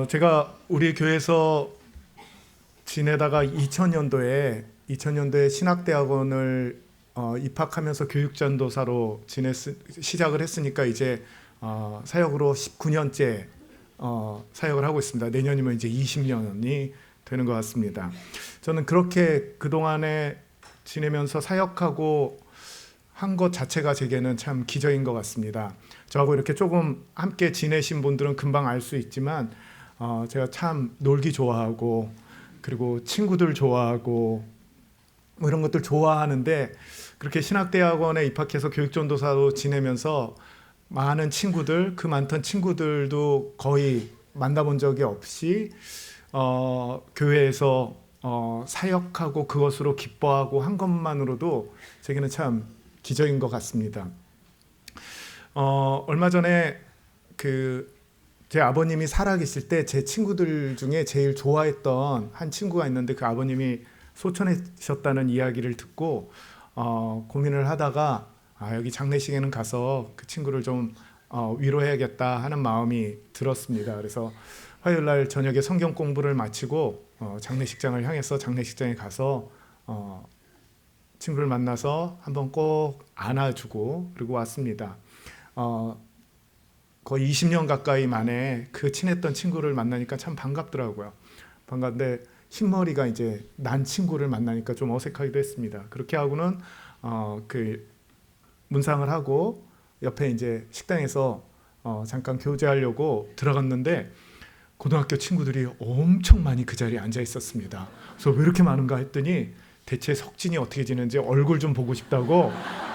제가 우리 교회에서 지내다가 2000년도에 신학대학원을 입학하면서 교육전도사로 시작을 했으니까 이제 사역으로 19년째 사역을 하고 있습니다. 내년이면 이제 20년이 되는 것 같습니다. 저는 그렇게 그동안에 지내면서 사역하고 한 것 자체가 제게는 참 기적인 것 같습니다. 저하고 이렇게 조금 함께 지내신 분들은 금방 알 수 있지만 제가 참 놀기 좋아하고 그리고 친구들 좋아하고 뭐 이런 것들 좋아하는데 그렇게 신학대학원에 입학해서 교육전도사로 지내면서 많은 친구들, 그 많던 친구들도 거의 만나본 적이 없이 교회에서 사역하고 그것으로 기뻐하고 한 것만으로도 제게는 참 기적인 것 같습니다. 얼마 전에 제 아버님이 살아계실 때 제 친구들 중에 제일 좋아했던 한 친구가 있는데 그 아버님이 소천하셨다는 이야기를 듣고 고민을 하다가 여기 장례식에는 가서 그 친구를 좀 위로해야겠다 하는 마음이 들었습니다. 그래서 화요일 날 저녁에 성경 공부를 마치고 장례식장을 향해서 장례식장에 가서 친구를 만나서 한번 꼭 안아주고 그리고 왔습니다. 거의 20년 가까이 만에 그 친했던 친구를 만나니까 참 반갑더라고요. 반갑는데 흰머리가 이제 난 친구를 만나니까 좀 어색하기도 했습니다. 그렇게 하고는 그 문상을 하고 옆에 이제 식당에서 잠깐 교제하려고 들어갔는데 고등학교 친구들이 엄청 많이 그 자리에 앉아 있었습니다. 그래서 왜 이렇게 많은가 했더니 대체 석진이 어떻게 지내는지 얼굴 좀 보고 싶다고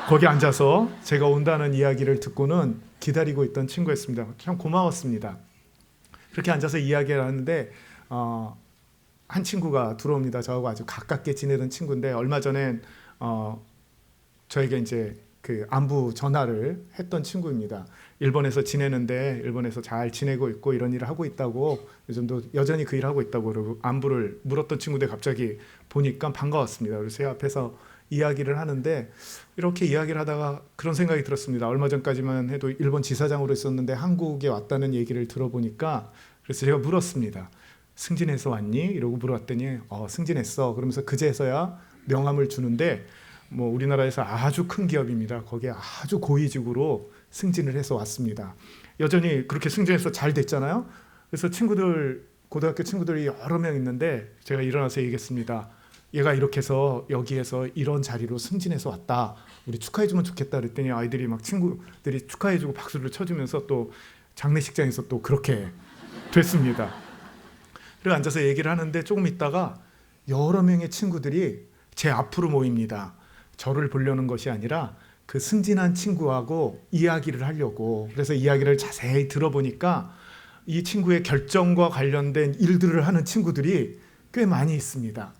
거기 앉아서 제가 온다는 이야기를 듣고는 기다리고 있던 친구였습니다. 참 고마웠습니다. 그렇게 앉아서 이야기를 하는데 한 친구가 들어옵니다. 저하고 아주 가깝게 지내던 친구인데 얼마 전에 저에게 이제 그 안부 전화를 했던 친구입니다. 일본에서 지내는데 일본에서 잘 지내고 있고 이런 일을 하고 있다고 요즘도 여전히 그 일을 하고 있다고 그러고 안부를 물었던 친구인데 갑자기 보니까 반가웠습니다. 그래서 제 앞에서 이야기를 하는데 이렇게 이야기를 하다가 그런 생각이 들었습니다. 얼마 전까지만 해도 일본 지사장으로 있었는데 한국에 왔다는 얘기를 들어보니까 그래서 제가 물었습니다. 승진해서 왔니? 이러고 물어봤더니 승진했어. 그러면서 그제서야 명함을 주는데 뭐 우리나라에서 아주 큰 기업입니다. 거기에 아주 고위직으로 승진을 해서 왔습니다. 여전히 그렇게 승진해서 잘 됐잖아요. 그래서 고등학교 친구들이 여러 명 있는데 제가 일어나서 얘기했습니다. 얘가 이렇게 해서 여기에서 이런 자리로 승진해서 왔다. 우리 축하해주면 좋겠다 그랬더니 아이들이 막 친구들이 축하해주고 박수를 쳐주면서 또 장례식장에서 또 그렇게 됐습니다. 그리고 앉아서 얘기를 하는데 조금 있다가 여러 명의 친구들이 제 앞으로 모입니다. 저를 보려는 것이 아니라 그 승진한 친구하고 이야기를 하려고. 그래서 이야기를 자세히 들어보니까 이 친구의 결정과 관련된 일들을 하는 친구들이 꽤 많이 있습니다.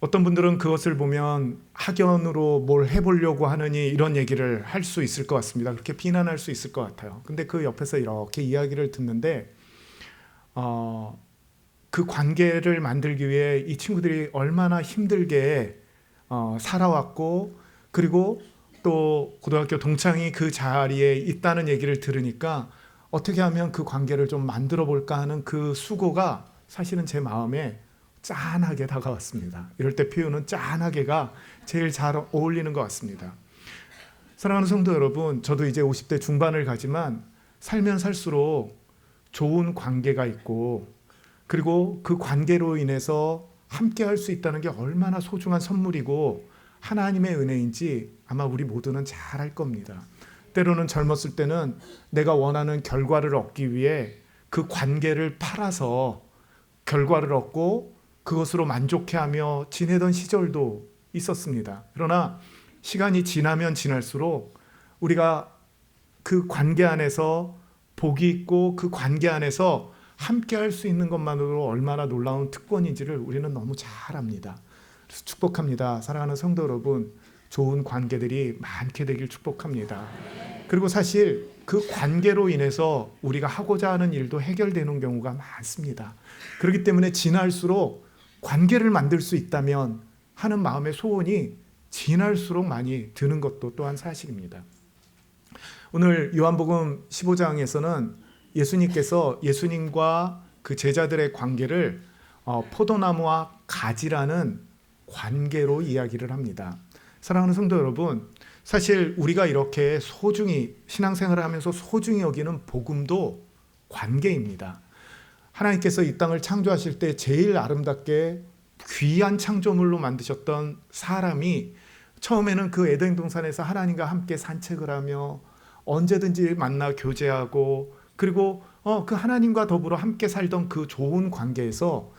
어떤 분들은 그것을 보면 학연으로 뭘 해보려고 하느니 이런 얘기를 할 수 있을 것 같습니다. 그렇게 비난할 수 있을 것 같아요. 근데 그 옆에서 이렇게 이야기를 듣는데 그 관계를 만들기 위해 이 친구들이 얼마나 힘들게 살아왔고 그리고 또 고등학교 동창이 그 자리에 있다는 얘기를 들으니까 어떻게 하면 그 관계를 좀 만들어 볼까 하는 그 수고가 사실은 제 마음에 짠하게 다가왔습니다. 이럴 때 표현은 짠하게가 제일 잘 어울리는 것 같습니다. 사랑하는 성도 여러분, 저도 이제 50대 중반을 가지만 살면 살수록 좋은 관계가 있고 그리고 그 관계로 인해서 함께 할 수 있다는 게 얼마나 소중한 선물이고 하나님의 은혜인지 아마 우리 모두는 잘 알 겁니다. 때로는 젊었을 때는 내가 원하는 결과를 얻기 위해 그 관계를 팔아서 결과를 얻고 그것으로 만족해하며 지내던 시절도 있었습니다. 그러나 시간이 지나면 지날수록 우리가 그 관계 안에서 복이 있고 그 관계 안에서 함께 할 수 있는 것만으로 얼마나 놀라운 특권인지를 우리는 너무 잘 압니다. 그래서 축복합니다. 사랑하는 성도 여러분, 좋은 관계들이 많게 되길 축복합니다. 그리고 사실 그 관계로 인해서 우리가 하고자 하는 일도 해결되는 경우가 많습니다. 그렇기 때문에 지날수록 관계를 만들 수 있다면 하는 마음의 소원이 지날수록 많이 드는 것도 또한 사실입니다. 오늘 요한복음 15장에서는 예수님께서 예수님과 그 제자들의 관계를 포도나무와 가지라는 관계로 이야기를 합니다. 사랑하는 성도 여러분, 사실 우리가 이렇게 소중히 신앙생활을 하면서 소중히 여기는 복음도 관계입니다. 하나님께서 이 땅을 창조하실 때 제일 아름답게 귀한 창조물로 만드셨던 사람이 처음에는 그 에덴 동산에서 하나님과 함께 산책을 하며 언제든지 만나 교제하고 그리고 그 하나님과 더불어 함께 살던 그 좋은 관계에서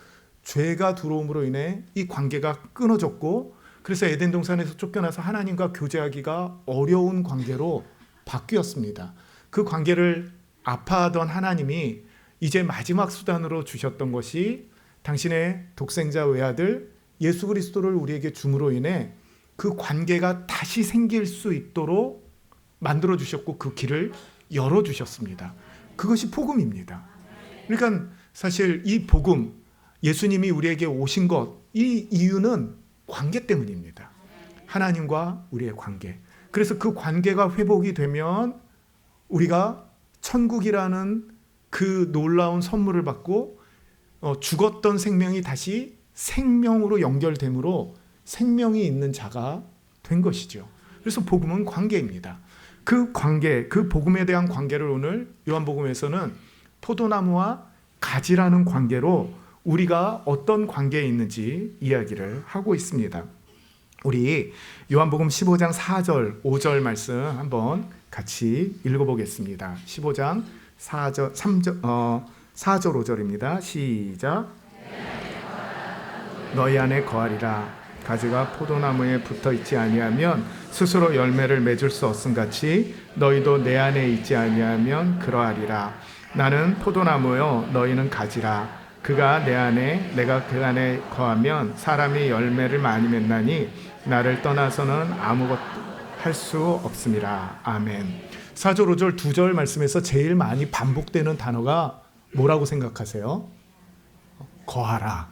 죄가 들어옴으로 인해 이 관계가 끊어졌고 그래서 에덴 동산에서 쫓겨나서 하나님과 교제하기가 어려운 관계로 바뀌었습니다. 그 관계를 아파하던 하나님이 이제 마지막 수단으로 주셨던 것이 당신의 독생자 외아들 예수 그리스도를 우리에게 줌으로 인해 그 관계가 다시 생길 수 있도록 만들어 주셨고 그 길을 열어 주셨습니다. 그것이 복음입니다. 그러니까 사실 이 복음, 예수님이 우리에게 오신 것, 이 이유는 관계 때문입니다. 하나님과 우리의 관계. 그래서 그 관계가 회복이 되면 우리가 천국이라는 그 놀라운 선물을 받고 죽었던 생명이 다시 생명으로 연결되므로 생명이 있는 자가 된 것이죠. 그래서 복음은 관계입니다. 그 관계, 그 복음에 대한 관계를 오늘 요한복음에서는 포도나무와 가지라는 관계로 우리가 어떤 관계에 있는지 이야기를 하고 있습니다. 우리 요한복음 15장 4절, 5절 말씀 한번 같이 읽어보겠습니다. 15장 4절, 4절 5절입니다. 시작. 너희 안에 거하리라. 가지가 포도나무에 붙어 있지 아니하면 스스로 열매를 맺을 수 없음같이 너희도 내 안에 있지 아니하면 그러하리라. 나는 포도나무요 너희는 가지라. 그가 내 안에 내가 그 안에 거하면 사람이 열매를 많이 맺나니 나를 떠나서는 아무것도 할 수 없음이라. 아멘. 4절 5절 2절 말씀에서 제일 많이 반복되는 단어가 뭐라고 생각하세요? 거하라.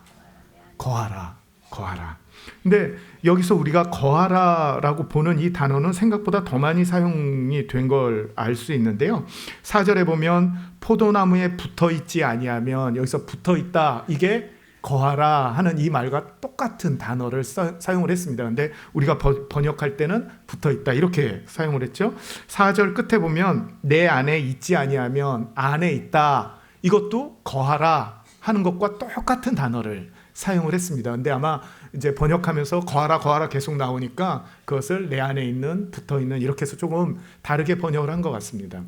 거하라. 거하라. 근데 여기서 우리가 거하라라고 보는 이 단어는 생각보다 더 많이 사용이 된 걸 알 수 있는데요. 4절에 보면 포도나무에 붙어 있지 아니하면 여기서 붙어 있다. 이게 거하라 하는 이 말과 똑같은 단어를 사용을 했습니다. 근데 우리가 번역할 때는 붙어 있다 이렇게 사용을 했죠. 4절 끝에 보면 내 안에 있지 아니하면 안에 있다. 이것도 거하라 하는 것과 똑같은 단어를 사용을 했습니다. 근데 아마 이제 번역하면서 거하라 거하라 계속 나오니까 그것을 내 안에 있는 붙어 있는 이렇게 해서 조금 다르게 번역을 한 것 같습니다.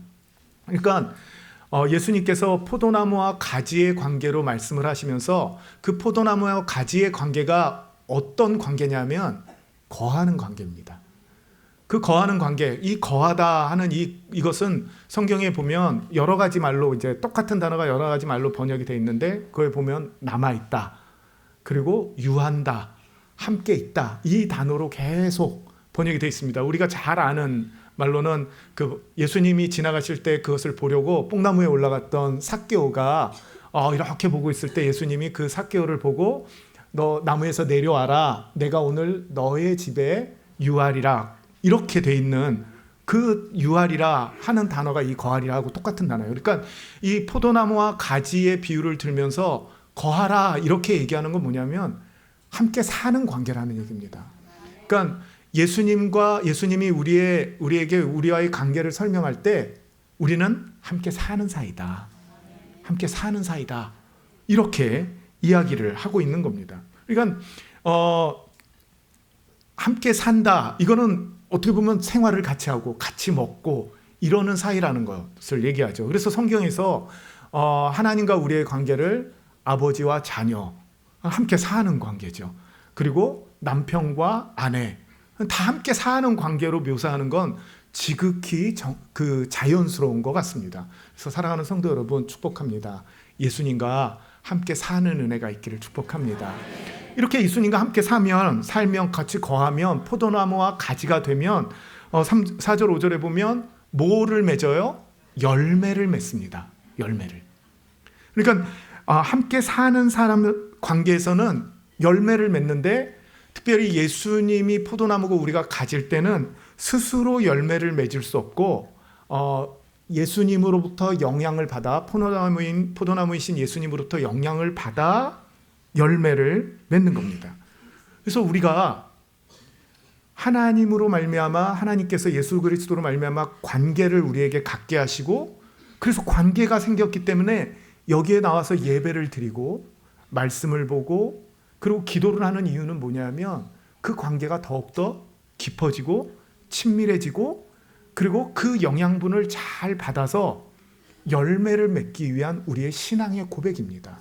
그러니까 예수님께서 포도나무와 가지의 관계로 말씀을 하시면서 그 포도나무와 가지의 관계가 어떤 관계냐면 거하는 관계입니다. 그 거하는 관계, 이 거하다 하는 이것은 성경에 보면 여러 가지 말로 이제 똑같은 단어가 여러 가지 말로 번역이 되어 있는데 그걸 보면 남아 있다. 그리고 유한다, 함께 있다 이 단어로 계속 번역이 되어 있습니다. 우리가 잘 아는 말로는 그 예수님이 지나가실 때 그것을 보려고 뽕나무에 올라갔던 삭개오가 이렇게 보고 있을 때 예수님이 그 삭개오를 보고 너 나무에서 내려와라. 내가 오늘 너의 집에 유하리라. 이렇게 돼 있는 그 유하리라 하는 단어가 이 거하리라하고 똑같은 단어예요. 그러니까 이 포도나무와 가지의 비유를 들면서 거하라 이렇게 얘기하는 건 뭐냐면 함께 사는 관계라는 얘기입니다. 그러니까 예수님이 우리에게 우리와의 관계를 설명할 때 우리는 함께 사는 사이다. 함께 사는 사이다. 이렇게 이야기를 하고 있는 겁니다. 그러니까 함께 산다. 이거는 어떻게 보면 생활을 같이 하고 같이 먹고 이러는 사이라는 것을 얘기하죠. 그래서 성경에서 하나님과 우리의 관계를 아버지와 자녀 함께 사는 관계죠. 그리고 남편과 아내 다 함께 사는 관계로 묘사하는 건 지극히 자연스러운 것 같습니다. 그래서 사랑하는 성도 여러분 축복합니다. 예수님과 함께 사는 은혜가 있기를 축복합니다. 이렇게 예수님과 함께 살면 같이 거하면 포도나무와 가지가 되면 4절 5절에 보면 뭐를 맺어요? 열매를 맺습니다. 열매를. 그러니까 함께 사는 사람 관계에서는 열매를 맺는데 특별히 예수님이 포도나무고 우리가 가질 때는 스스로 열매를 맺을 수 없고 예수님으로부터 영향을 받아 포도나무이신 예수님으로부터 영향을 받아 열매를 맺는 겁니다. 그래서 우리가 하나님으로 말미암아 하나님께서 예수 그리스도로 말미암아 관계를 우리에게 갖게 하시고 그래서 관계가 생겼기 때문에 여기에 나와서 예배를 드리고 말씀을 보고 그리고 기도를 하는 이유는 뭐냐면 그 관계가 더욱더 깊어지고 친밀해지고 그리고 그 영양분을 잘 받아서 열매를 맺기 위한 우리의 신앙의 고백입니다.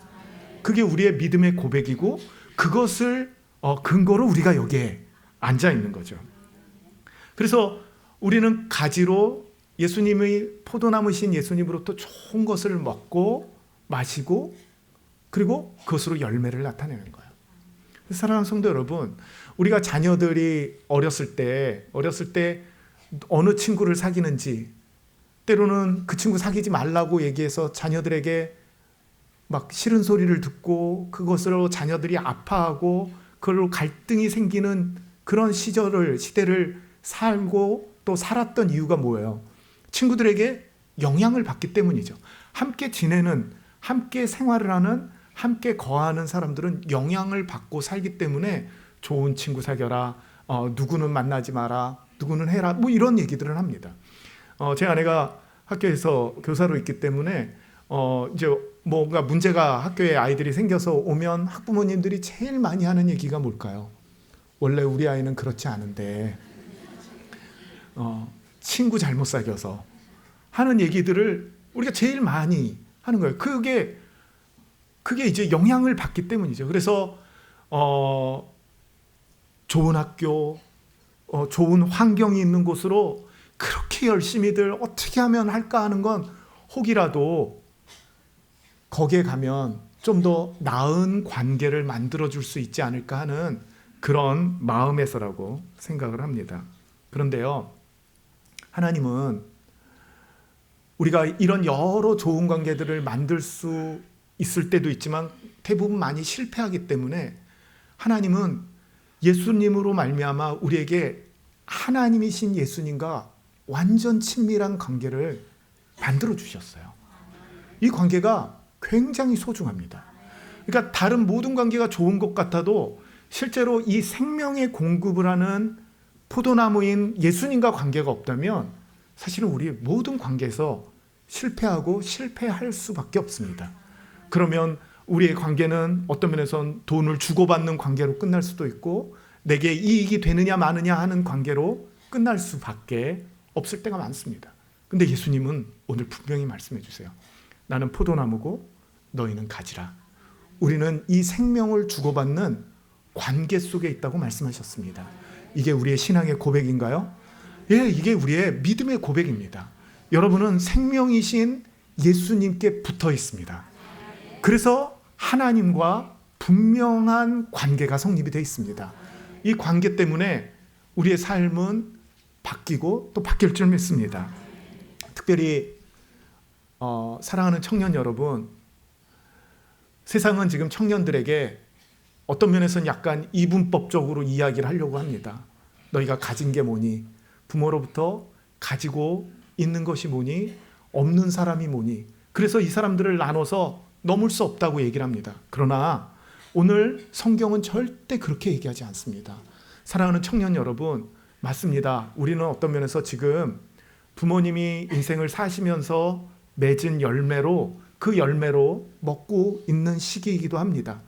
그게 우리의 믿음의 고백이고 그것을 근거로 우리가 여기에 앉아 있는 거죠. 그래서 우리는 가지로 예수님의 포도나무신 예수님으로부터 좋은 것을 먹고 마시고 그리고 그것으로 열매를 나타내는 거예요. 사랑하는 성도 여러분, 우리가 자녀들이 어렸을 때 어느 친구를 사귀는지 때로는 그 친구 사귀지 말라고 얘기해서 자녀들에게 막 싫은 소리를 듣고 그것으로 자녀들이 아파하고 그걸로 갈등이 생기는 그런 시대를 살고 또 살았던 이유가 뭐예요? 친구들에게 영향을 받기 때문이죠. 함께 지내는, 함께 생활을 하는, 함께 거하는 사람들은 영향을 받고 살기 때문에 좋은 친구 사겨라, 누구는 만나지 마라, 누구는 해라, 뭐 이런 얘기들을 합니다. 제 아내가 학교에서 교사로 있기 때문에 이제 뭔가 문제가 학교에 아이들이 생겨서 오면 학부모님들이 제일 많이 하는 얘기가 뭘까요? 원래 우리 아이는 그렇지 않은데 친구 잘못 사귀어서 하는 얘기들을 우리가 제일 많이 하는 거예요. 그게 이제 영향을 받기 때문이죠. 그래서 좋은 학교, 좋은 환경이 있는 곳으로 그렇게 열심히들 어떻게 하면 할까 하는 건 혹이라도 거기에 가면 좀 더 나은 관계를 만들어줄 수 있지 않을까 하는 그런 마음에서라고 생각을 합니다. 그런데요, 하나님은 우리가 이런 여러 좋은 관계들을 만들 수 있을 때도 있지만 대부분 많이 실패하기 때문에 하나님은 예수님으로 말미암아 우리에게 하나님이신 예수님과 완전 친밀한 관계를 만들어 주셨어요. 이 관계가 굉장히 소중합니다. 그러니까 다른 모든 관계가 좋은 것 같아도 실제로 이 생명의 공급을 하는 포도나무인 예수님과 관계가 없다면 사실은 우리 모든 관계에서 실패하고 실패할 수밖에 없습니다. 그러면 우리의 관계는 어떤 면에선 돈을 주고받는 관계로 끝날 수도 있고 내게 이익이 되느냐 마느냐 하는 관계로 끝날 수밖에 없을 때가 많습니다. 근데 예수님은 오늘 분명히 말씀해 주세요. 나는 포도나무고 너희는 가지라. 우리는 이 생명을 주고받는 관계 속에 있다고 말씀하셨습니다. 이게 우리의 신앙의 고백인가요? 예, 이게 우리의 믿음의 고백입니다. 여러분은 생명이신 예수님께 붙어 있습니다. 그래서 하나님과 분명한 관계가 성립이 되어 있습니다. 이 관계 때문에 우리의 삶은 바뀌고 또 바뀔 줄 믿습니다. 특별히 사랑하는 청년 여러분, 세상은 지금 청년들에게 어떤 면에서는 약간 이분법적으로 이야기를 하려고 합니다. 너희가 가진 게 뭐니? 부모로부터 가지고 있는 것이 뭐니? 없는 사람이 뭐니? 그래서 이 사람들을 나눠서 넘을 수 없다고 얘기를 합니다. 그러나 오늘 성경은 절대 그렇게 얘기하지 않습니다. 사랑하는 청년 여러분, 맞습니다. 우리는 어떤 면에서 지금 부모님이 인생을 사시면서 맺은 열매로 그 열매로 먹고 있는 시기이기도 합니다.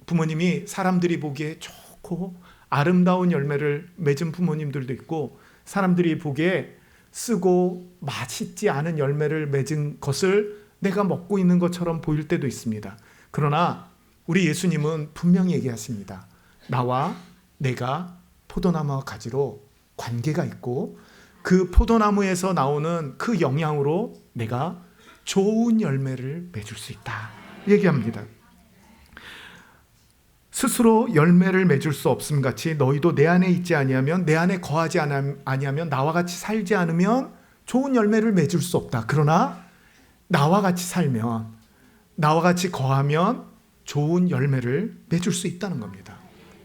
부모님이 사람들이 보기에 좋고 아름다운 열매를 맺은 부모님들도 있고 사람들이 보기에 쓰고 맛있지 않은 열매를 맺은 것을 내가 먹고 있는 것처럼 보일 때도 있습니다. 그러나 우리 예수님은 분명히 얘기하십니다. 나와 내가 포도나무와 가지로 관계가 있고 그 포도나무에서 나오는 그 영향으로 내가 좋은 열매를 맺을 수 있다 얘기합니다. 스스로 열매를 맺을 수 없음 같이 너희도 내 안에 있지 아니하면 내 안에 거하지 아니하면 나와 같이 살지 않으면 좋은 열매를 맺을 수 없다. 그러나 나와 같이 살면 나와 같이 거하면 좋은 열매를 맺을 수 있다는 겁니다.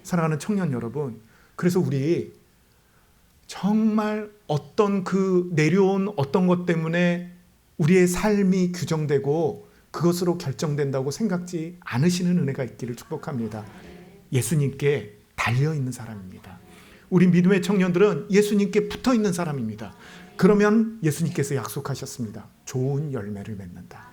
사랑하는 청년 여러분, 그래서 우리 정말 어떤 그 내려온 어떤 것 때문에 우리의 삶이 규정되고 그것으로 결정된다고 생각지 않으시는 은혜가 있기를 축복합니다. 예수님께 달려있는 사람입니다. 우리 믿음의 청년들은 예수님께 붙어있는 사람입니다. 그러면 예수님께서 약속하셨습니다. 좋은 열매를 맺는다.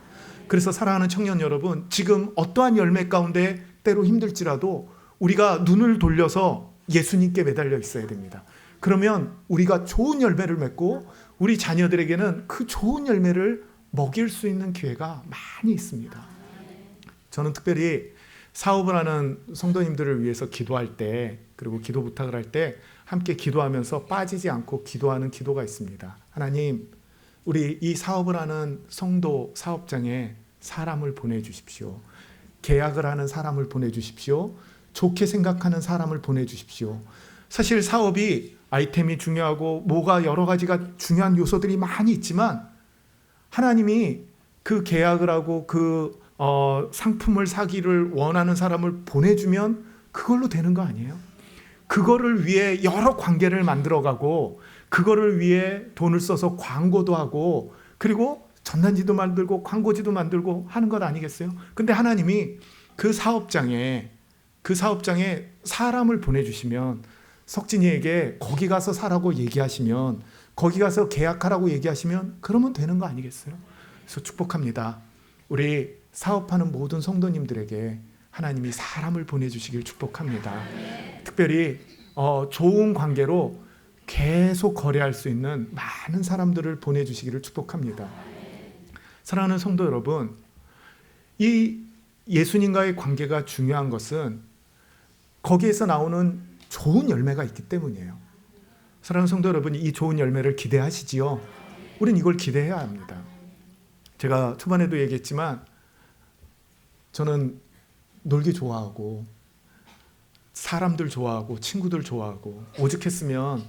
그래서 사랑하는 청년 여러분, 지금 어떠한 열매 가운데 때로 힘들지라도 우리가 눈을 돌려서 예수님께 매달려 있어야 됩니다. 그러면 우리가 좋은 열매를 맺고 우리 자녀들에게는 그 좋은 열매를 먹일 수 있는 기회가 많이 있습니다. 저는 특별히 사업을 하는 성도님들을 위해서 기도할 때, 그리고 기도 부탁을 할 때 함께 기도하면서 빠지지 않고 기도하는 기도가 있습니다. 하나님, 우리 이 사업을 하는 성도 사업장에 사람을 보내주십시오. 계약을 하는 사람을 보내주십시오. 좋게 생각하는 사람을 보내주십시오. 사실 사업이 아이템이 중요하고 뭐가 여러 가지가 중요한 요소들이 많이 있지만 하나님이 그 계약을 하고 그 상품을 사기를 원하는 사람을 보내주면 그걸로 되는 거 아니에요? 그거를 위해 여러 관계를 만들어가고 그거를 위해 돈을 써서 광고도 하고 그리고 전단지도 만들고 광고지도 만들고 하는 것 아니겠어요? 근데 하나님이 그 사업장에 사람을 보내주시면 석진이에게 거기 가서 사라고 얘기하시면 거기 가서 계약하라고 얘기하시면 그러면 되는 거 아니겠어요? 그래서 축복합니다. 우리 사업하는 모든 성도님들에게 하나님이 사람을 보내주시길 축복합니다. 특별히 좋은 관계로 계속 거래할 수 있는 많은 사람들을 보내주시기를 축복합니다. 사랑하는 성도 여러분, 이 예수님과의 관계가 중요한 것은 거기에서 나오는 좋은 열매가 있기 때문이에요. 사랑하는 성도 여러분, 이 좋은 열매를 기대하시지요? 우린 이걸 기대해야 합니다. 제가 초반에도 얘기했지만 저는 놀기 좋아하고 사람들 좋아하고 친구들 좋아하고 오죽했으면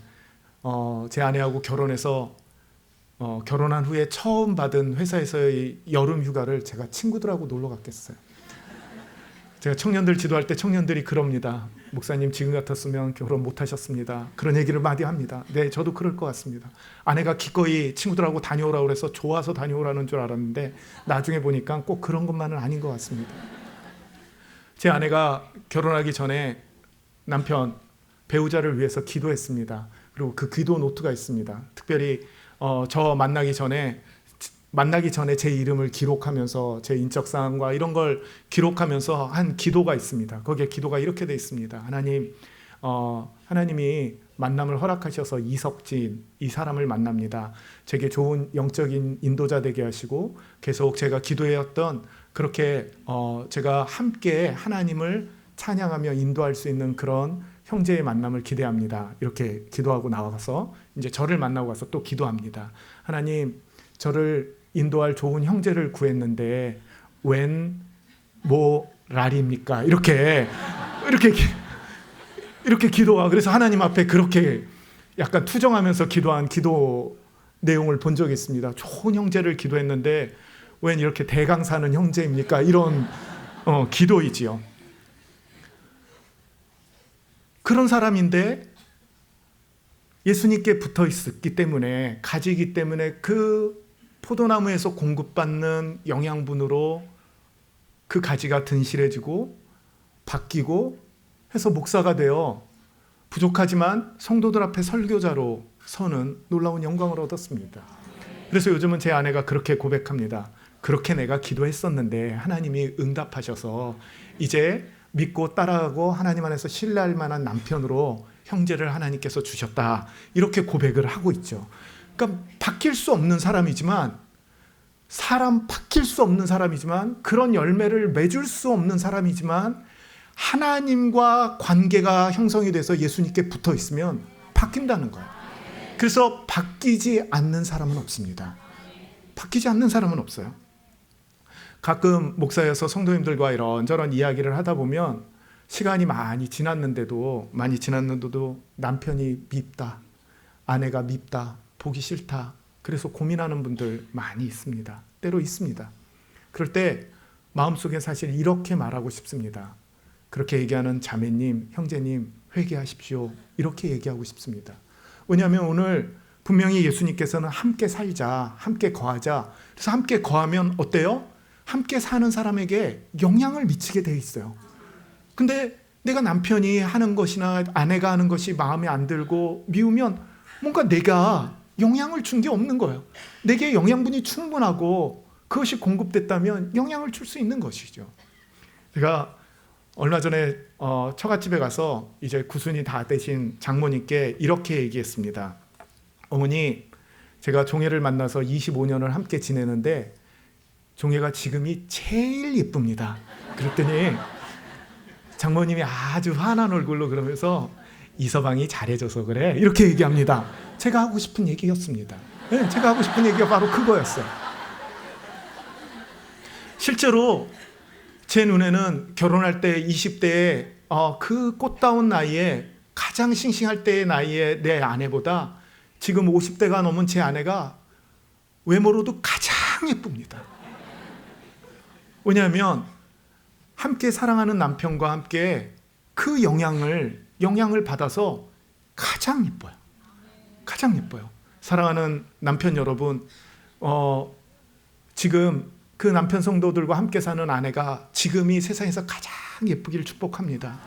제 아내하고 결혼해서 결혼한 후에 처음 받은 회사에서의 여름 휴가를 제가 친구들하고 놀러 갔겠어요. 제가 청년들 지도할 때 청년들이 그럽니다. 목사님, 지금 같았으면 결혼 못 하셨습니다. 그런 얘기를 많이 합니다. 네, 저도 그럴 것 같습니다. 아내가 기꺼이 친구들하고 다녀오라고 그래서 좋아서 다녀오라는 줄 알았는데 나중에 보니까 꼭 그런 것만은 아닌 것 같습니다. 제 아내가 결혼하기 전에 남편, 배우자를 위해서 기도했습니다. 그리고 그 기도 노트가 있습니다. 특별히 저 만나기 전에 제 이름을 기록하면서 제 인적사항과 이런 걸 기록하면서 한 기도가 있습니다. 거기에 기도가 이렇게 돼 있습니다. 하나님, 하나님이 만남을 허락하셔서 이석진 이 사람을 만납니다. 제게 좋은 영적인 인도자 되게 하시고 계속 제가 기도해왔던 그렇게 제가 함께 하나님을 찬양하며 인도할 수 있는 그런 형제의 만남을 기대합니다. 이렇게 기도하고 나와서 이제 저를 만나고 가서 또 기도합니다. 하나님, 저를 인도할 좋은 형제를 구했는데 웬 뭐랄입니까? 이렇게 기도하고 그래서 하나님 앞에 그렇게 약간 투정하면서 기도한 기도 내용을 본 적이 있습니다. 좋은 형제를 기도했는데 웬 이렇게 대강 사는 형제입니까? 이런 기도이지요. 그런 사람인데 예수님께 붙어 있었기 때문에 가지기 때문에 그 포도나무에서 공급받는 영양분으로 그 가지가 든실해지고 바뀌고 해서 목사가 되어 부족하지만 성도들 앞에 설교자로 서는 놀라운 영광을 얻었습니다. 그래서 요즘은 제 아내가 그렇게 고백합니다. 그렇게 내가 기도했었는데 하나님이 응답하셔서 이제 믿고 따라가고 하나님 안에서 신뢰할 만한 남편으로 형제를 하나님께서 주셨다. 이렇게 고백을 하고 있죠. 그러니까 바뀔 수 없는 사람이지만 바뀔 수 없는 사람이지만 그런 열매를 맺을 수 없는 사람이지만 하나님과 관계가 형성이 돼서 예수님께 붙어 있으면 바뀐다는 거예요. 그래서 바뀌지 않는 사람은 없습니다. 바뀌지 않는 사람은 없어요. 가끔 목사여서 성도님들과 이런저런 이야기를 하다 보면 시간이 많이 지났는데도 남편이 밉다, 아내가 밉다, 보기 싫다, 그래서 고민하는 분들 많이 있습니다. 때로 있습니다. 그럴 때 마음속에 사실 이렇게 말하고 싶습니다. 그렇게 얘기하는 자매님, 형제님 회개하십시오. 이렇게 얘기하고 싶습니다. 왜냐하면 오늘 분명히 예수님께서는 함께 살자, 함께 거하자. 그래서 함께 거하면 어때요? 함께 사는 사람에게 영향을 미치게 돼 있어요. 근데 내가 남편이 하는 것이나 아내가 하는 것이 마음에 안 들고 미우면 뭔가 내가 영향을 준 게 없는 거예요. 내게 영양분이 충분하고 그것이 공급됐다면 영향을 줄 수 있는 것이죠. 제가 얼마 전에 처갓집에 가서 이제 구순이 다 되신 장모님께 이렇게 얘기했습니다. 어머니, 제가 종애를 만나서 25년을 함께 지내는데 종애가 지금이 제일 예쁩니다. 그랬더니 장모님이 아주 환한 얼굴로 그러면서 이서방이 잘해줘서 그래, 이렇게 얘기합니다. 제가 하고 싶은 얘기였습니다. 네, 제가 하고 싶은 얘기가 바로 그거였어요. 실제로 제 눈에는 결혼할 때 20대에 그 꽃다운 나이에 가장 싱싱할 때의 나이에 내 아내보다 지금 50대가 넘은 제 아내가 외모로도 가장 예쁩니다. 왜냐하면 함께 사랑하는 남편과 함께 그 영향을 받아서 가장 예뻐요. 가장 예뻐요. 사랑하는 남편 여러분, 지금 그 남편 성도들과 함께 사는 아내가 지금이 세상에서 가장 예쁘기를 축복합니다.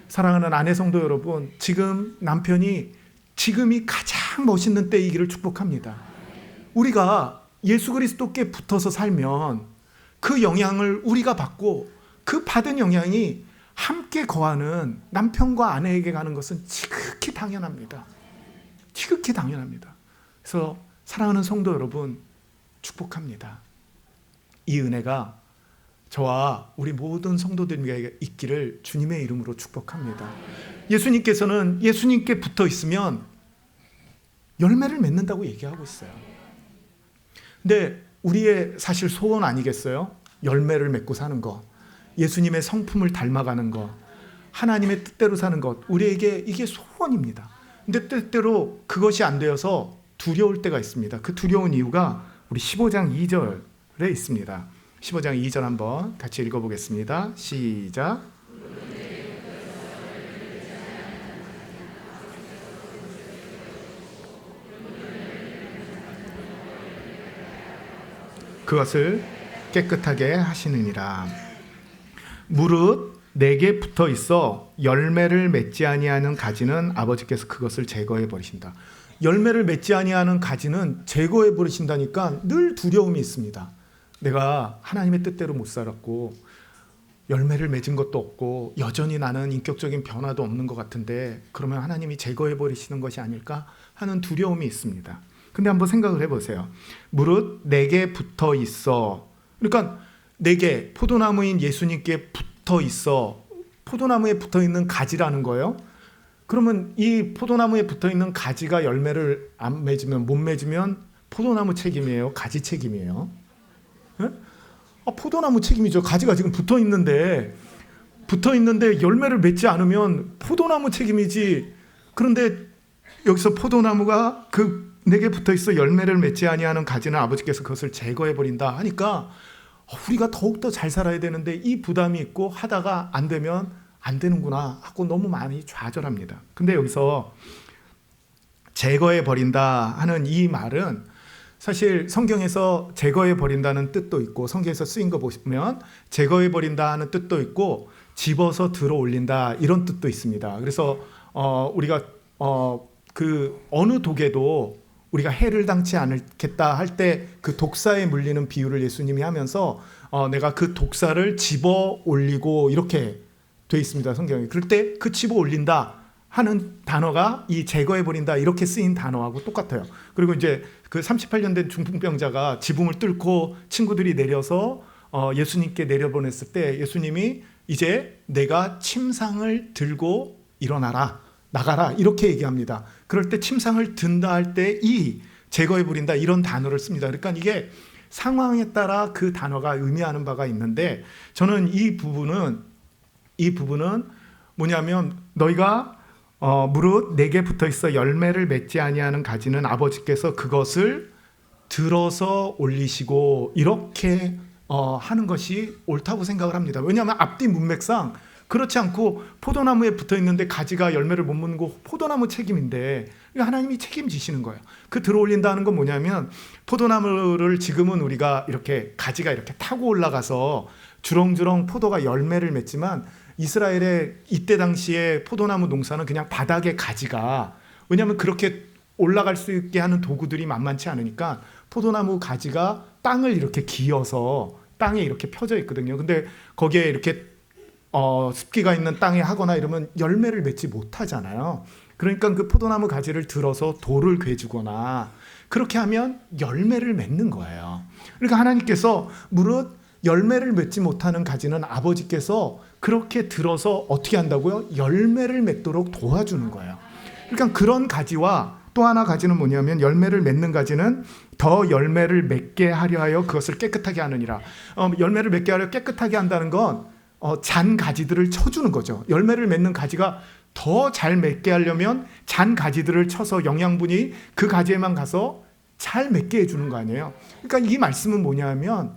사랑하는 아내 성도 여러분, 지금 남편이 지금이 가장 멋있는 때이기를 축복합니다. 우리가 예수 그리스도께 붙어서 살면 그 영향을 우리가 받고 그 받은 영향이 함께 거하는 남편과 아내에게 가는 것은 지극히 당연합니다. 지극히 당연합니다. 그래서 사랑하는 성도 여러분, 축복합니다. 이 은혜가 저와 우리 모든 성도들에게 있기를 주님의 이름으로 축복합니다. 예수님께서는 예수님께 붙어 있으면 열매를 맺는다고 얘기하고 있어요. 근데 우리의 사실 소원 아니겠어요? 열매를 맺고 사는 것, 예수님의 성품을 닮아가는 것, 하나님의 뜻대로 사는 것, 우리에게 이게 소원입니다. 근데 때때로 그것이 안 되어서 두려울 때가 있습니다. 그 두려운 이유가 우리 15장 2절에 있습니다. 15장 2절 한번 같이 읽어보겠습니다. 시작. 그것을 깨끗하게 하시느니라. 무릇 내게 붙어 있어 열매를 맺지 아니하는 가지는 아버지께서 그것을 제거해 버리신다. 열매를 맺지 아니하는 가지는 제거해 버리신다니까 늘 두려움이 있습니다. 내가 하나님의 뜻대로 못 살았고 열매를 맺은 것도 없고 여전히 나는 인격적인 변화도 없는 것 같은데 그러면 하나님이 제거해 버리시는 것이 아닐까 하는 두려움이 있습니다. 근데 한번 생각을 해보세요. 무릇 내게 붙어 있어. 그러니까 내게 포도나무인 예수님께 붙어 있어. 포도나무에 붙어 있는 가지라는 거예요. 그러면 이 포도나무에 붙어 있는 가지가 열매를 안 맺으면, 못 맺으면 포도나무 책임이에요? 가지 책임이에요? 네? 포도나무 책임이죠. 가지가 지금 붙어 있는데 열매를 맺지 않으면 포도나무 책임이지. 그런데 여기서 포도나무가 내게 붙어 있어 열매를 맺지 아니하는 가지는 아버지께서 그것을 제거해 버린다 하니까 우리가 더욱더 잘 살아야 되는데 이 부담이 있고 하다가 안 되면 안 되는구나 하고 너무 많이 좌절합니다. 근데 여기서 제거해 버린다 하는 이 말은 사실 성경에서 제거해 버린다는 뜻도 있고 성경에서 쓰인 거 보시면 제거해 버린다 하는 뜻도 있고 집어서 들어 올린다 이런 뜻도 있습니다. 그래서 우리가 그 어느 독에도 우리가 해를 당치 않겠다 할 때 그 독사에 물리는 비유를 예수님이 하면서 내가 그 독사를 집어 올리고 이렇게 돼 있습니다. 성경에. 그럴 때 그 집어 올린다 하는 단어가 이 제거해 버린다 이렇게 쓰인 단어하고 똑같아요. 그리고 이제 그 38년 된 중풍병자가 지붕을 뚫고 친구들이 내려서 예수님께 내려보냈을 때 예수님이 이제 내가 침상을 들고 일어나라, 나가라 이렇게 얘기합니다. 그럴 때 침상을 든다 할 때 이 제거해 버린다 이런 단어를 씁니다. 그러니까 이게 상황에 따라 그 단어가 의미하는 바가 있는데 저는 이 부분은 뭐냐면 너희가 무릇 내게 붙어 있어 열매를 맺지 아니하는 가지는 아버지께서 그것을 들어서 올리시고 이렇게 하는 것이 옳다고 생각을 합니다. 왜냐하면 앞뒤 문맥상 그렇지 않고 포도나무에 붙어 있는데 가지가 열매를 못 맺는 거 포도나무 책임인데 하나님이 책임지시는 거예요. 그 들어올린다는 건 뭐냐면 포도나무를 지금은 우리가 이렇게 가지가 이렇게 타고 올라가서 주렁주렁 포도가 열매를 맺지만 이스라엘의 이때 당시에 포도나무 농사는 그냥 바닥에 가지가, 왜냐하면 그렇게 올라갈 수 있게 하는 도구들이 만만치 않으니까 포도나무 가지가 땅을 이렇게 기어서 땅에 이렇게 펴져 있거든요. 근데 거기에 이렇게 습기가 있는 땅에 하거나 이러면 열매를 맺지 못하잖아요. 그러니까 그 포도나무 가지를 들어서 돌을 괴주거나 그렇게 하면 열매를 맺는 거예요. 그러니까 하나님께서 무릇 열매를 맺지 못하는 가지는 아버지께서 그렇게 들어서 어떻게 한다고요? 열매를 맺도록 도와주는 거예요. 그러니까 그런 가지와 또 하나 가지는 뭐냐면 열매를 맺는 가지는 더 열매를 맺게 하려 하여 그것을 깨끗하게 하느니라. 열매를 맺게 하려 깨끗하게 한다는 건 잔 가지들을 쳐주는 거죠. 열매를 맺는 가지가 더 잘 맺게 하려면 잔 가지들을 쳐서 영양분이 그 가지에만 가서 잘 맺게 해주는 거 아니에요. 그러니까 이 말씀은 뭐냐면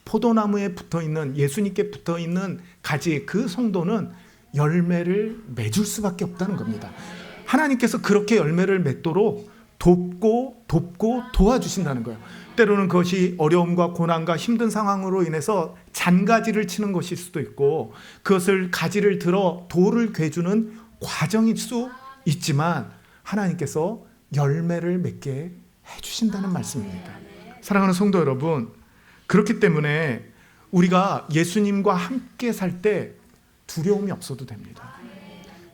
포도나무에 붙어있는, 예수님께 붙어있는 가지, 그 성도는 열매를 맺을 수밖에 없다는 겁니다. 하나님께서 그렇게 열매를 맺도록 돕고 도와주신다는 거예요. 때로는 그것이 어려움과 고난과 힘든 상황으로 인해서 잔가지를 치는 것일 수도 있고 그것을 가지를 들어 돌을 괴주는 과정일 수 있지만 하나님께서 열매를 맺게 해주신다는 말씀입니다. 사랑하는 성도 여러분, 그렇기 때문에 우리가 예수님과 함께 살 때 두려움이 없어도 됩니다.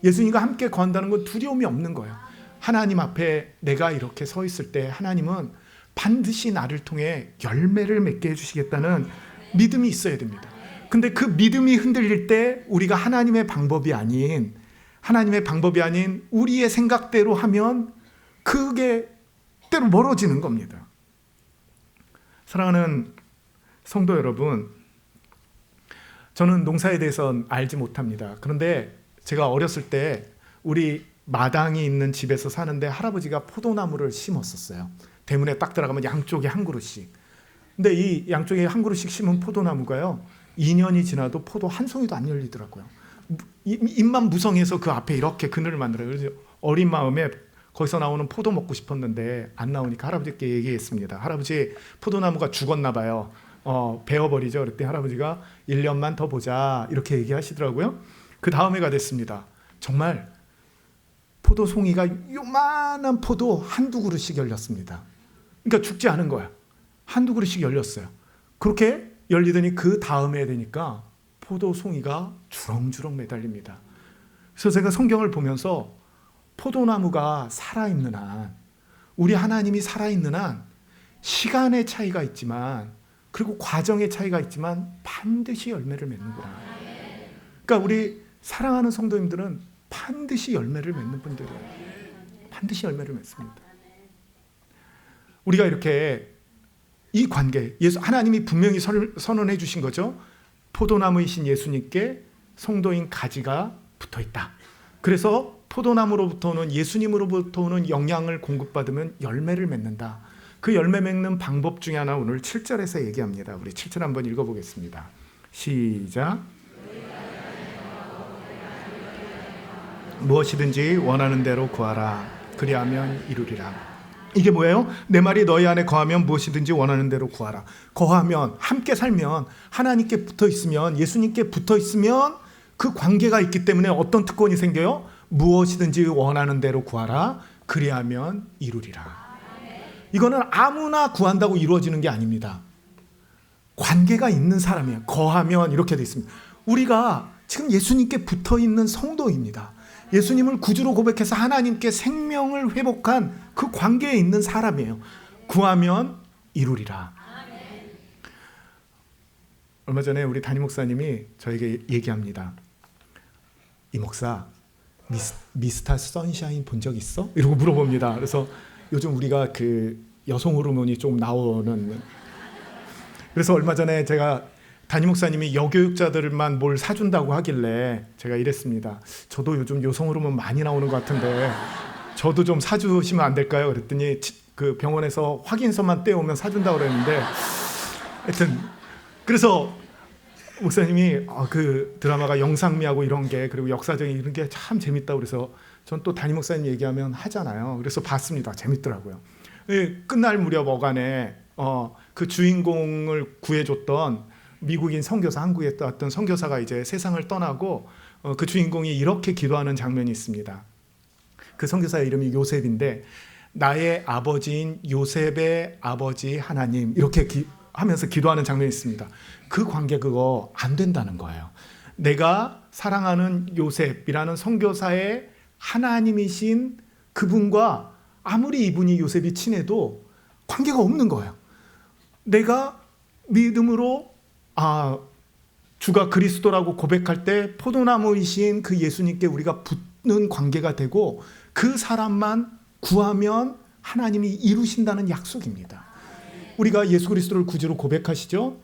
예수님과 함께 거한다는 건 두려움이 없는 거예요. 하나님 앞에 내가 이렇게 서 있을 때 하나님은 반드시 나를 통해 열매를 맺게 해주시겠다는 믿음이 있어야 됩니다. 근데 그 믿음이 흔들릴 때 우리가 하나님의 방법이 아닌 우리의 생각대로 하면 그게 때로 멀어지는 겁니다. 사랑하는 성도 여러분, 저는 농사에 대해서는 알지 못합니다. 그런데 제가 어렸을 때 우리 마당이 있는 집에서 사는데 할아버지가 포도나무를 심었었어요. 대문에 딱 들어가면 양쪽에 한 그루씩. 근데 이 양쪽에 한 그루씩 심은 포도나무가요, 2년이 지나도 포도 한 송이도 안 열리더라고요. 입만 무성해서 그 앞에 이렇게 그늘을 만들어요. 그래서 어린 마음에 거기서 나오는 포도 먹고 싶었는데 안 나오니까 할아버지께 얘기했습니다. 할아버지, 포도나무가 죽었나 봐요. 베어버리죠. 그랬더니 할아버지가 1년만 더 보자 이렇게 얘기하시더라고요. 그 다음 해가 됐습니다. 정말 포도 송이가 요만한 포도 한두 그루씩 열렸습니다. 그러니까 죽지 않은 거야. 한두 그루씩 열렸어요. 그렇게 열리더니 그 다음 해 되니까 포도 송이가 주렁주렁 매달립니다. 그래서 제가 성경을 보면서 포도나무가 살아있는 한, 우리 하나님이 살아있는 한 시간의 차이가 있지만, 그리고 과정의 차이가 있지만 반드시 열매를 맺는구나. 그러니까 우리 사랑하는 성도님들은 반드시 열매를 맺는 분들이에요. 반드시 열매를 맺습니다. 우리가 이렇게 이 관계, 하나님이 분명히 선언해 주신 거죠. 포도나무이신 예수님께 성도인 가지가 붙어 있다. 그래서 포도나무로부터 오는, 예수님으로부터 오는 영양을 공급받으면 열매를 맺는다. 그 열매 맺는 방법 중에 하나 오늘 7절에서 얘기합니다. 우리 7절 한번 읽어보겠습니다. 시작. 무엇이든지 원하는 대로 구하라. 그리하면 이루리라. 이게 뭐예요? 내 말이 너희 안에 거하면 무엇이든지 원하는 대로 구하라. 거하면, 함께 살면, 하나님께 붙어 있으면, 예수님께 붙어 있으면 그 관계가 있기 때문에 어떤 특권이 생겨요? 무엇이든지 원하는 대로 구하라. 그리하면 이루리라. 이거는 아무나 구한다고 이루어지는 게 아닙니다. 관계가 있는 사람이에요. 거하면 이렇게 돼 있습니다. 우리가 지금 예수님께 붙어 있는 성도입니다. 예수님을 구주로 고백해서 하나님께 생명을 회복한 그 관계에 있는 사람이에요. 구하면 이루리라. 얼마 전에 우리 담임 목사님이 저에게 얘기합니다. 이 목사, 미스터 선샤인 본 적 있어? 이러고 물어봅니다. 그래서 요즘 우리가 그 여성 호르몬이 좀 나오는, 그래서 얼마 전에 제가 담임 목사님이 여교육자들만 뭘 사준다고 하길래 제가 이랬습니다. 저도 요즘 여성 호르몬 많이 나오는 것 같은데 저도 좀 사주시면 안 될까요? 그랬더니 그 병원에서 확인서만 떼오면 사준다고 그랬는데, 하여튼 그래서 목사님이 그 드라마가 영상미하고 이런 게 그리고 역사적인 이런 게 참 재밌다고 그래서 전 또 담임 목사님 얘기하면 하잖아요. 그래서 봤습니다. 재밌더라고요. 끝날 무렵 어간에 그 주인공을 구해줬던 미국인 선교사, 한국에 왔던 선교사가 이제 세상을 떠나고 그 주인공이 이렇게 기도하는 장면이 있습니다. 그 선교사의 이름이 요셉인데 나의 아버지인 요셉의 아버지 하나님 이렇게 하면서 기도하는 장면이 있습니다. 그 관계 그거 안 된다는 거예요. 내가 사랑하는 요셉이라는 선교사의 하나님이신 그분과 아무리 이분이 요셉이 친해도 관계가 없는 거예요. 내가 믿음으로 주가 그리스도라고 고백할 때 포도나무이신 그 예수님께 우리가 붙는 관계가 되고 그 사람만 구하면 하나님이 이루신다는 약속입니다. 우리가 예수 그리스도를 구주로 고백하시죠?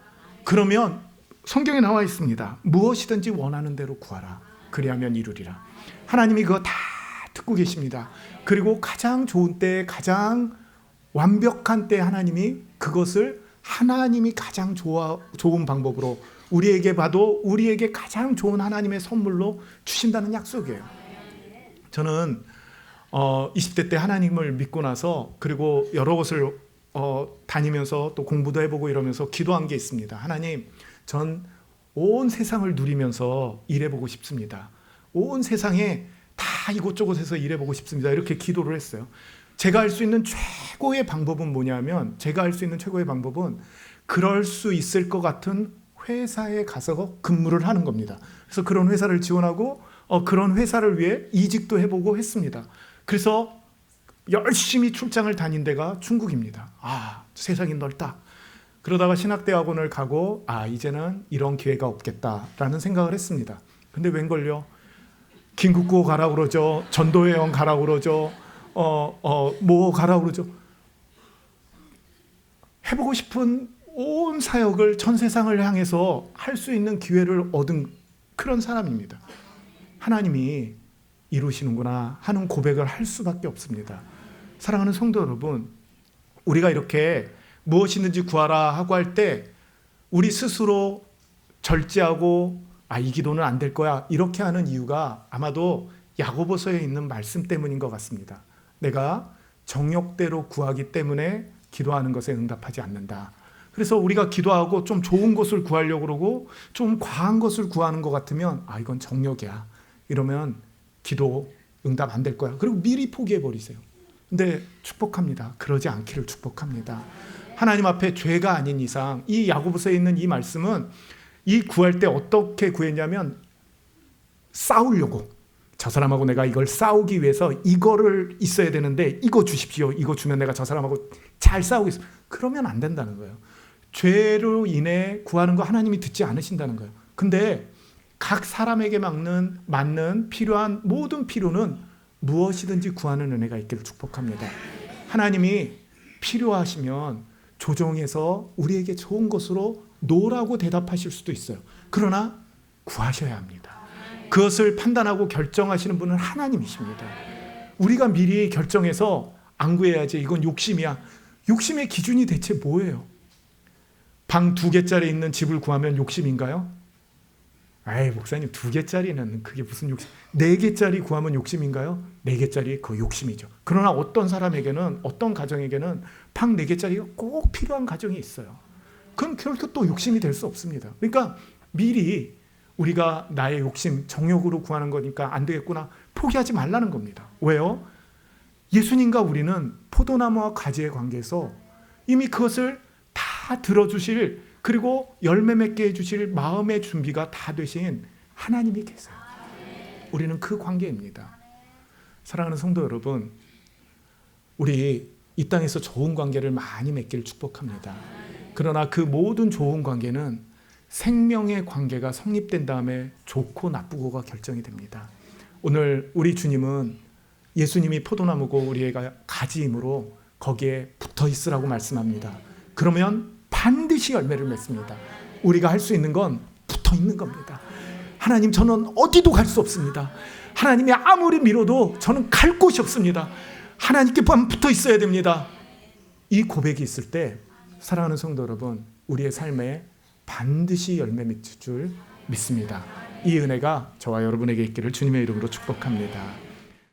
그러면 성경에 나와 있습니다. 무엇이든지 원하는 대로 구하라. 그리하면 이루리라. 하나님이 그거 다 듣고 계십니다. 그리고 가장 좋은 때, 가장 완벽한 때 하나님이 그것을 하나님이 가장 좋은 방법으로 우리에게 봐도 우리에게 가장 좋은 하나님의 선물로 주신다는 약속이에요. 저는 20대 때 하나님을 믿고 나서 그리고 여러 곳을 다니면서 또 공부도 해보고 이러면서 기도한 게 있습니다. 하나님, 전 온 세상을 누리면서 일해보고 싶습니다. 온 세상에 다 이곳저곳에서 일해보고 싶습니다. 이렇게 기도를 했어요. 제가 할 수 있는 최고의 방법은 뭐냐면 그럴 수 있을 것 같은 회사에 가서 근무를 하는 겁니다. 그래서 그런 회사를 지원하고 그런 회사를 위해 이직도 해보고 했습니다. 그래서 열심히 출장을 다닌 데가 중국입니다. 세상이 넓다. 그러다가 신학대학원을 가고 이제는 이런 기회가 없겠다라는 생각을 했습니다. 근데 웬걸요? 긴국구호 가라고 그러죠. 전도회원 가라고 그러죠. 뭐 가라고 그러죠. 해보고 싶은 온 사역을 전 세상을 향해서 할 수 있는 기회를 얻은 그런 사람입니다. 하나님이 이루시는구나 하는 고백을 할 수밖에 없습니다. 사랑하는 성도 여러분, 우리가 이렇게 무엇이든지 구하라 하고 할 때 우리 스스로 절제하고 이 기도는 안 될 거야 이렇게 하는 이유가 아마도 야고보서에 있는 말씀 때문인 것 같습니다. 내가 정욕대로 구하기 때문에 기도하는 것에 응답하지 않는다. 그래서 우리가 기도하고 좀 좋은 것을 구하려고 그러고 좀 과한 것을 구하는 것 같으면 이건 정욕이야 이러면 기도 응답 안 될 거야. 그리고 미리 포기해 버리세요. 근데 축복합니다. 그러지 않기를 축복합니다. 하나님 앞에 죄가 아닌 이상 이 야고보서에 있는 이 말씀은 이 구할 때 어떻게 구했냐면 싸우려고 저 사람하고 내가 이걸 싸우기 위해서 이거를 있어야 되는데 이거 주십시오. 이거 주면 내가 저 사람하고 잘 싸우겠습니다. 그러면 안 된다는 거예요. 죄로 인해 구하는 거 하나님이 듣지 않으신다는 거예요. 근데 각 사람에게 맞는 필요한 모든 필요는 무엇이든지 구하는 은혜가 있기를 축복합니다. 하나님이 필요하시면 조정해서 우리에게 좋은 것으로 노라고 대답하실 수도 있어요. 그러나 구하셔야 합니다. 그것을 판단하고 결정하시는 분은 하나님이십니다. 우리가 미리 결정해서 안 구해야지 이건 욕심이야. 욕심의 기준이 대체 뭐예요? 방 2개짜리 있는 집을 구하면 욕심인가요? 목사님 2개짜리는 그게 무슨 욕심? 4개짜리 구하면 욕심인가요? 4개짜리 그 욕심이죠. 그러나 어떤 사람에게는 어떤 가정에게는 방 4개짜리가 꼭 필요한 가정이 있어요. 그럼 결코 또 욕심이 될 수 없습니다. 그러니까 미리 우리가 나의 욕심, 정욕으로 구하는 거니까 안 되겠구나 포기하지 말라는 겁니다. 왜요? 예수님과 우리는 포도나무와 가지의 관계에서 이미 그것을 다 들어주실 그리고 열매 맺게 해주실 마음의 준비가 다 되신 하나님이 계세요. 우리는 그 관계입니다. 사랑하는 성도 여러분, 우리 이 땅에서 좋은 관계를 많이 맺기를 축복합니다. 그러나 그 모든 좋은 관계는 생명의 관계가 성립된 다음에 좋고 나쁘고가 결정이 됩니다. 오늘 우리 주님은 예수님이 포도나무고 우리가 가지이므로 거기에 붙어 있으라고 말씀합니다. 그러면 반드시 열매를 맺습니다. 우리가 할 수 있는 건 붙어 있는 겁니다. 하나님, 저는 어디도 갈 수 없습니다. 하나님이 아무리 밀어도 저는 갈 곳이 없습니다. 하나님께 붙어 있어야 됩니다. 이 고백이 있을 때 사랑하는 성도 여러분, 우리의 삶에 반드시 열매 맺을 줄 믿습니다. 이 은혜가 저와 여러분에게 있기를 주님의 이름으로 축복합니다.